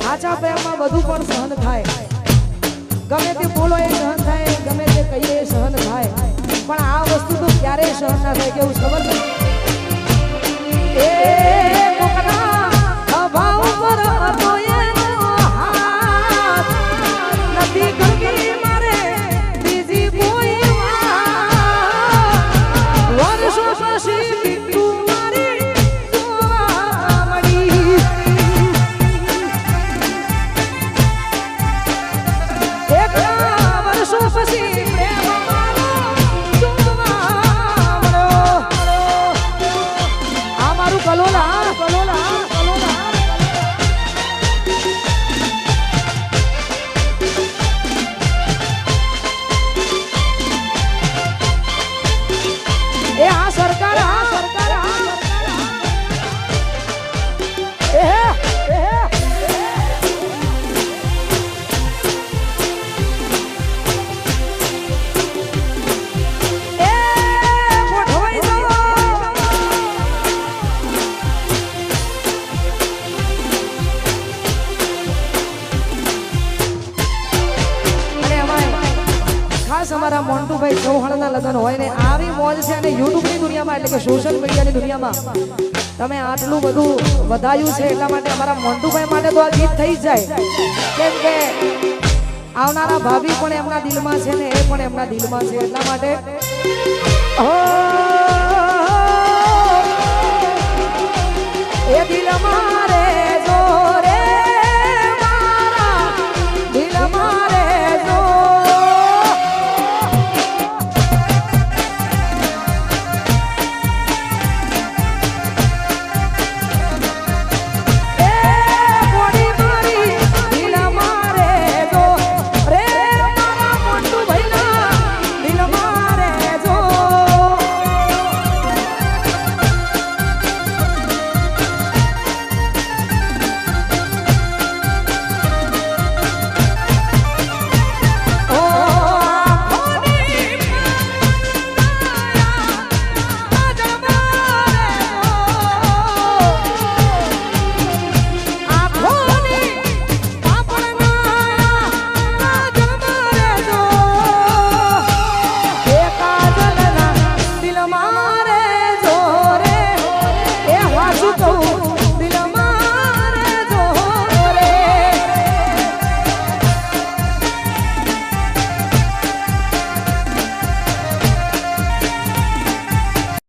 સાચા પ્રેમમાં બધું પણ સહન થાય, ગમે તે બોલો એ સહન થાય, ગમે તે કહીએ એ સહન થાય, પણ આ વસ્તુ તો ક્યારેય સહન ના થાય. કેવું ખબર છે? એ કોકના અભાવ પર હતો એનો હાથ નથી ગમી મારે બીજી કોઈ વાત, વર્ષો પછી બીતું મારી જોવા મળી. વર્ષો પછી પ્રેમ મારો જોવા મળ્યો. આ મારું કલોલા એ આ સરકાર અમારા મોન્ટુભાઈ ચૌહાણના લગ્ન હોય ને આવી મોજ છે, અને યુટ્યુબની દુનિયામાં એટલે કે સોશિયલ મીડિયાની દુનિયામાં તમે આટલું બધું વધાયું છે, એટલા માટે અમારા મોન્ટુભાઈ માટે તો આ ગીત થઈ જાય. કેમ કે આવનારા ભાભી પણ એમના દિલમાં છે ને એ પણ એમના દિલમાં છે, એટલા માટે એ દિલમાં